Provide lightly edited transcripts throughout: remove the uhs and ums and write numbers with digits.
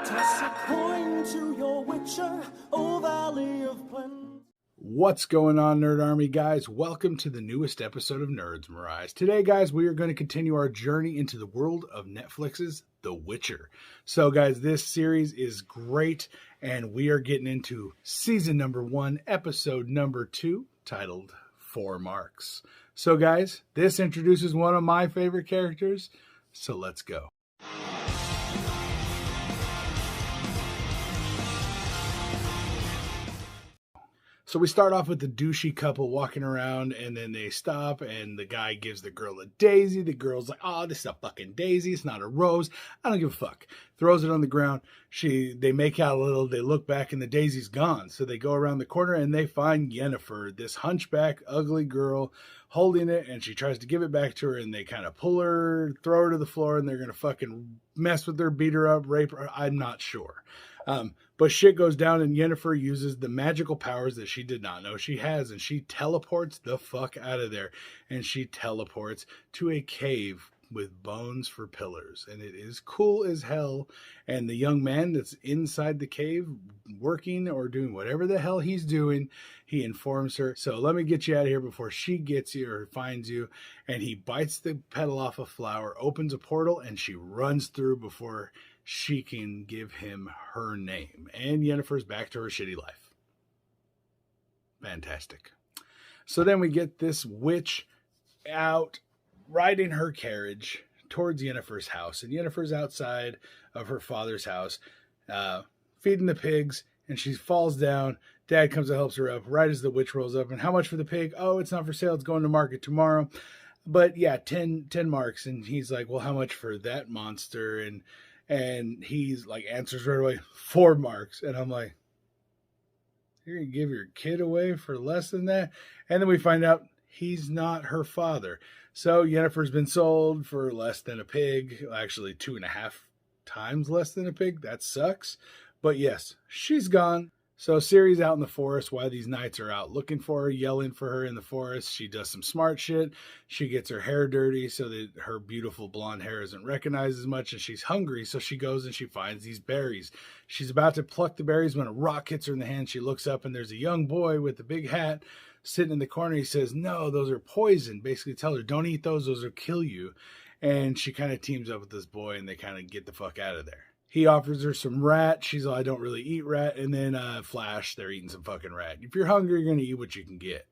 Toss a coin to your witcher, O Valley of Plenty. What's going on, Nerd Army guys? Welcome to the newest episode of Nerds Mirage. Today, guys, we are going to continue our journey into the world of Netflix's The Witcher. So, guys, this series is great, and we are getting into season number 1, episode number 2, titled 4 Marks. So, guys, this introduces one of my favorite characters, so let's go. So we start off with the douchey couple walking around, and then they stop, and the guy gives the girl a daisy. The girl's like, oh, this is a fucking daisy. It's not a rose. I don't give a fuck. Throws it on the ground. They make out a little. They look back, and the daisy's gone. So they go around the corner, and they find Yennafer, this hunchback, ugly girl, holding it, and she tries to give it back to her, and they kind of pull her, throw her to the floor, and they're going to fucking mess with her, beat her up, rape her. I'm not sure. But shit goes down, and Yennafer uses the magical powers that she did not know she has, and she teleports the fuck out of there, and she teleports to a cave with bones for pillars, and it is cool as hell. And the young man that's inside the cave working or doing whatever the hell he's doing, he informs her, so let me get you out of here before she gets you or finds you. And he bites the petal off a flower, opens a portal, and she runs through before she can give him her name. And Yennefer's back to her shitty life. Fantastic. So then we get this witch out riding her carriage towards Yennefer's house. And Yennefer's outside of her father's house, feeding the pigs, and she falls down. Dad comes and helps her up right as the witch rolls up. And how much for the pig? Oh, it's not for sale. It's going to market tomorrow. But yeah, 10 marks. And he's like, well, how much for that monster? And he's like, answers right away, 4 marks. And I'm like, you're going to give your kid away for less than that? And then we find out he's not her father. So Yennefer's been sold for less than a pig. Actually, 2.5 times less than a pig. That sucks. But yes, she's gone. So Ciri's out in the forest while these knights are out looking for her, yelling for her in the forest. She does some smart shit. She gets her hair dirty so that her beautiful blonde hair isn't recognized as much, and she's hungry. So she goes and she finds these berries. She's about to pluck the berries when a rock hits her in the hand. She looks up, and there's a young boy with a big hat sitting in the corner. He says, no, those are poison. Basically tells her, don't eat those. Those will kill you. And she kind of teams up with this boy, and they kind of get the fuck out of there. He offers her some rat. She's like, I don't really eat rat. And then flash, they're eating some fucking rat. If you're hungry, you're going to eat what you can get.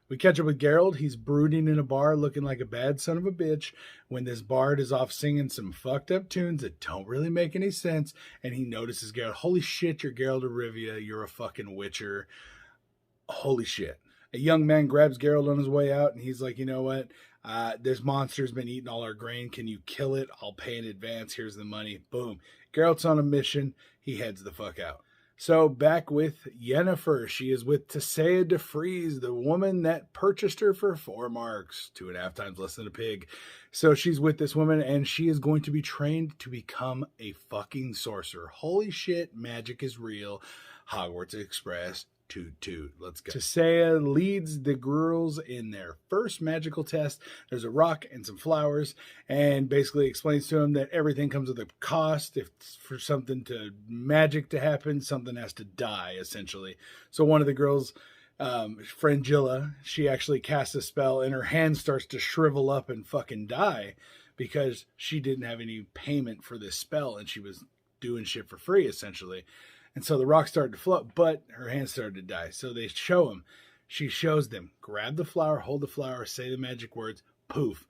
We catch up with Geralt. He's brooding in a bar looking like a bad son of a bitch when this bard is off singing some fucked up tunes that don't really make any sense. And he notices Geralt. Holy shit, you're Geralt of Rivia. You're a fucking witcher. Holy shit. A young man grabs Geralt on his way out, and he's like, you know what? This monster's been eating all our grain. Can you kill it? I'll pay in advance. Here's the money. Boom. Geralt's on a mission. He heads the fuck out. So back with Yennefer. She is with Tissaia de Vries, the woman that purchased her for 4 marks, 2.5 times less than a pig. So she's with this woman, and she is going to be trained to become a fucking sorcerer. Holy shit, magic is real. Hogwarts Express. Toot toot. Let's go. Tissaia leads the girls in their first magical test. There's a rock and some flowers, and basically explains to them that everything comes with a cost. If for something to magic to happen, something has to die, essentially. So one of the girls, Frangilla, she actually casts a spell, and her hand starts to shrivel up and fucking die because she didn't have any payment for this spell, and she was doing shit for free, essentially. And so the rock started to float, but her hand started to die. So they show him. She shows them. Grab the flower, hold the flower, say the magic words, poof.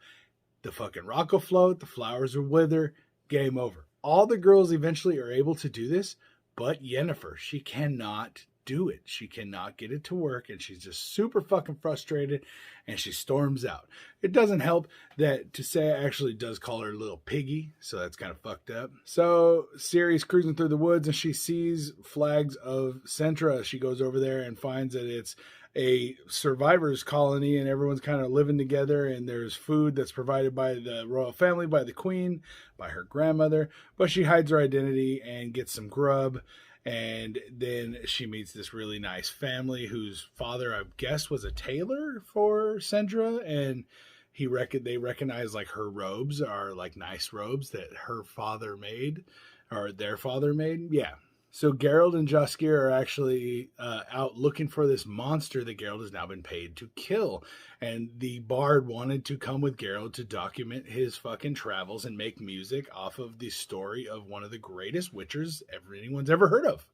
The fucking rock will float, the flowers will wither, game over. All the girls eventually are able to do this, but Yennefer, she cannot do it. She cannot get it to work, and she's just super fucking frustrated, and she storms out. It doesn't help that Tissaia actually does call her little piggy, so that's kind of fucked up. So Ciri's cruising through the woods, and she sees flags of Centra. She goes over there and finds that it's a survivors colony, and everyone's kind of living together, and there's food that's provided by the royal family, by the queen, by her grandmother, but she hides her identity and gets some grub. And then she meets this really nice family whose father, I guess, was a tailor for Sandra. And they recognize like her robes are like nice robes that her father made. or their father made. Yeah. So Geralt and Jaskier are actually out looking for this monster that Geralt has now been paid to kill. And the bard wanted to come with Geralt to document his fucking travels and make music off of the story of one of the greatest witchers anyone's ever heard of.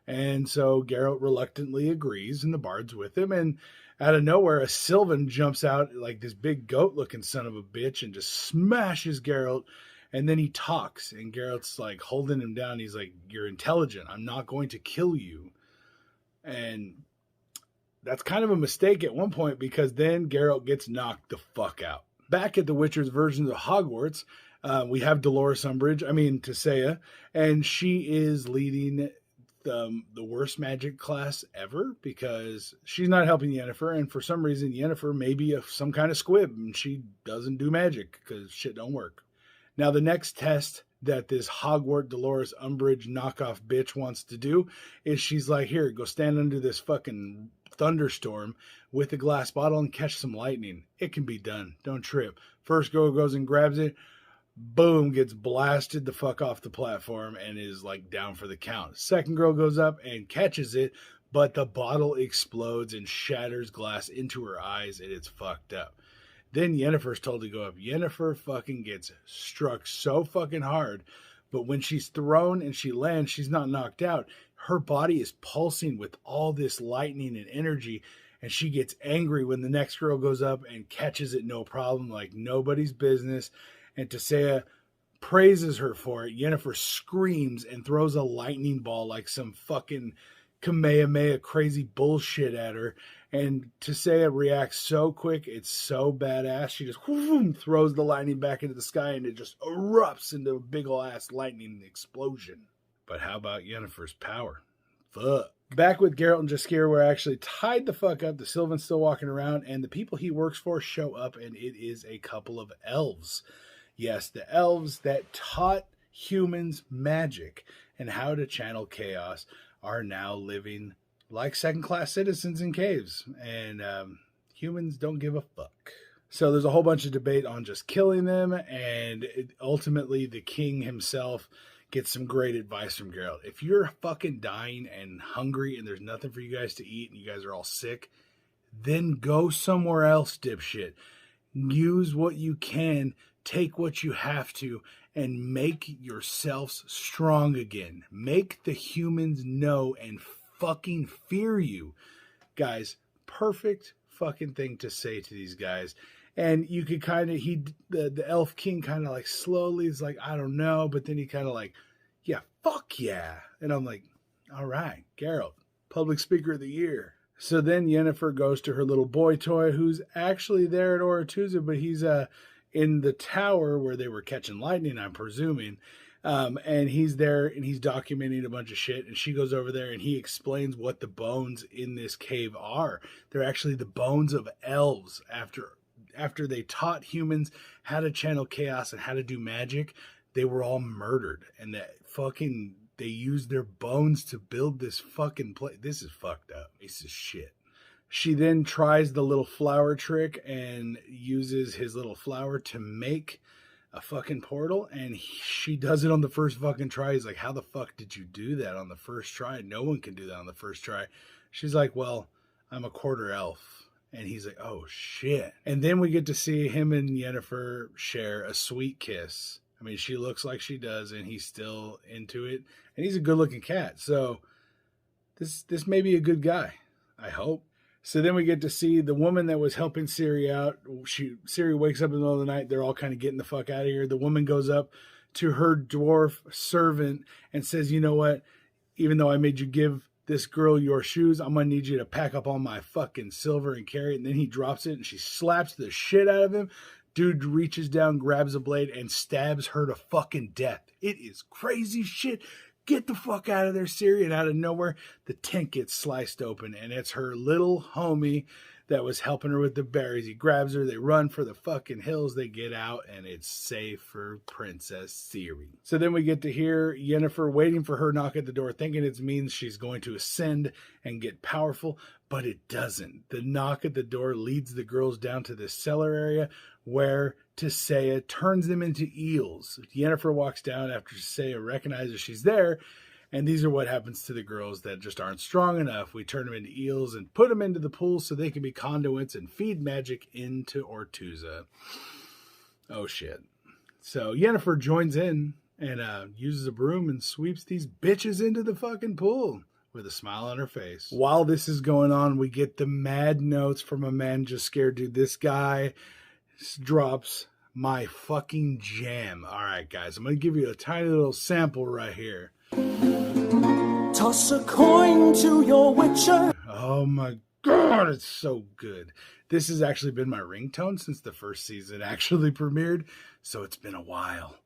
And so Geralt reluctantly agrees, and the bard's with him. And out of nowhere, a Sylvan jumps out like this big goat-looking son of a bitch and just smashes Geralt. And then he talks, and Geralt's like holding him down. He's like, "You're intelligent. I'm not going to kill you." And that's kind of a mistake at one point, because then Geralt gets knocked the fuck out. Back at the Witcher's version of Hogwarts, we have Dolores Tissaia, and she is leading the worst magic class ever, because she's not helping Yennefer, and for some reason Yennefer may be some kind of squib, and she doesn't do magic because shit don't work. Now, the next test that this Hogwarts Dolores Umbridge knockoff bitch wants to do is she's like, "Here, go stand under this fucking thunderstorm with a glass bottle and catch some lightning. It can be done. Don't trip." First girl goes and grabs it. Boom, gets blasted the fuck off the platform and is like down for the count. Second girl goes up and catches it, but the bottle explodes and shatters glass into her eyes, and it's fucked up. Then Yennefer's told to go up. Yennefer fucking gets struck so fucking hard, but when she's thrown and she lands, she's not knocked out. Her body is pulsing with all this lightning and energy, and she gets angry when the next girl goes up and catches it no problem, like nobody's business. And Tissaia praises her for it. Yennefer screams and throws a lightning ball like some fucking Kamehameha crazy bullshit at her. And Tissaia reacts so quick, it's so badass. She just throws the lightning back into the sky, and it just erupts into a big ol' ass lightning explosion. But how about Yennefer's power? Fuck. Back with Geralt and Jaskier, we're actually tied the fuck up. The Sylvan's still walking around, and the people he works for show up, and it is a couple of elves. Yes, the elves that taught humans magic and how to channel chaos are now living like second-class citizens in caves, and humans don't give a fuck. So there's a whole bunch of debate on just killing them, and ultimately the king himself gets some great advice from Geralt. If you're fucking dying and hungry and there's nothing for you guys to eat and you guys are all sick, then go somewhere else, dipshit. Use what you can, take what you have to, and make yourselves strong again. Make the humans know and fucking fear you. Guys, perfect fucking thing to say to these guys. And you could kind of, the elf king kind of like slowly is like, I don't know, but then he kind of like, yeah, fuck yeah. And I'm like, all right, Geralt, public speaker of the year. So then Yennefer goes to her little boy toy, who's actually there at Aretuza, but he's in the tower where they were catching lightning, I'm presuming. And he's there and he's documenting a bunch of shit, and she goes over there and he explains what the bones in this cave are. They're actually the bones of elves. After they taught humans how to channel chaos and how to do magic, they were all murdered, and they used their bones to build this fucking place. This is fucked up. This is shit. She then tries the little flower trick and uses his little flower to make a fucking portal, and she does it on the first fucking try. He's like, how the fuck did you do that on the first try? No one can do that on the first try. She's like, well, I'm a quarter elf. And he's like, oh shit. And then we get to see him and Yennefer share a sweet kiss. I mean, she looks like she does, and he's still into it. And he's a good looking cat. So this may be a good guy, I hope. So then we get to see the woman that was helping Ciri out. Ciri wakes up in the middle of the night. They're all kind of getting the fuck out of here. The woman goes up to her dwarf servant and says, you know what? Even though I made you give this girl your shoes, I'm going to need you to pack up all my fucking silver and carry it. And then he drops it and she slaps the shit out of him. Dude reaches down, grabs a blade, and stabs her to fucking death. It is crazy shit. Get the fuck out of there, Ciri. And out of nowhere, the tent gets sliced open, and it's her little homie that was helping her with the berries. He grabs her, they run for the fucking hills, they get out, and it's safe for Princess Ciri. So then we get to hear Yennefer waiting for her knock at the door, thinking it means she's going to ascend and get powerful, but it doesn't. The knock at the door leads the girls down to this cellar area where Tisea turns them into eels. Yennefer walks down after Tisea recognizes she's there, and these are what happens to the girls that just aren't strong enough. We turn them into eels and put them into the pool so they can be conduits and feed magic into Ortuza. Oh, shit. So Yennefer joins in and uses a broom and sweeps these bitches into the fucking pool with a smile on her face. While this is going on, we get the mad notes from a man just scared. Dude, this guy drops my fucking jam. All right, guys, I'm going to give you a tiny little sample right here. Toss a coin to your witcher. Oh my God, it's so good. This has actually been my ringtone since the first season actually premiered, so it's been a while.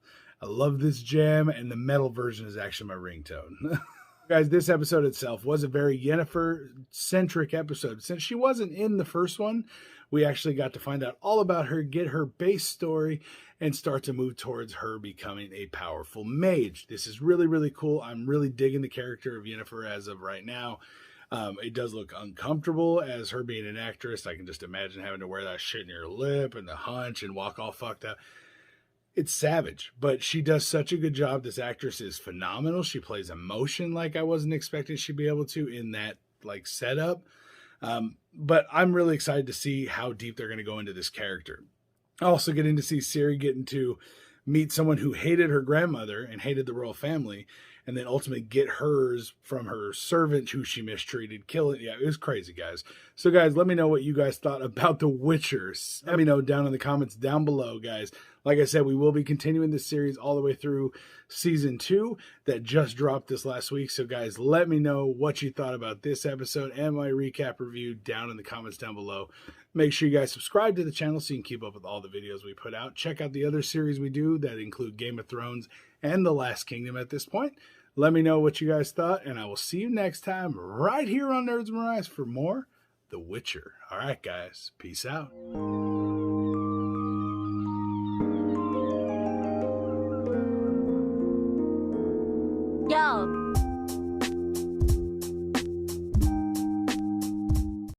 I love this jam, and the metal version is actually my ringtone. Guys, this episode itself was a very Yennefer-centric episode. Since she wasn't in the first one, we actually got to find out all about her, get her base story, and start to move towards her becoming a powerful mage. This is really, really cool. I'm really digging the character of Yennefer as of right now. It does look uncomfortable as her being an actress. I can just imagine having to wear that shit in your lip and the hunch and walk all fucked up. It's savage, but she does such a good job. This actress is phenomenal. She plays emotion like I wasn't expecting she'd be able to in that like setup. But I'm really excited to see how deep they're going to go into this character. Also getting to see Ciri getting to meet someone who hated her grandmother and hated the royal family, and then ultimately get hers from her servant who she mistreated, kill it. Yeah, it was crazy, guys. So, guys, let me know what you guys thought about The Witcher. Let me know down in the comments down below, guys. Like I said, we will be continuing this series all the way through season 2 that just dropped this last week. So, guys, let me know what you thought about this episode and my recap review down in the comments down below. Make sure you guys subscribe to the channel so you can keep up with all the videos we put out. Check out the other series we do that include Game of Thrones and The Last Kingdom at this point. Let me know what you guys thought, and I will see you next time right here on Nerds Memorize for more The Witcher. All right, guys. Peace out. Yo.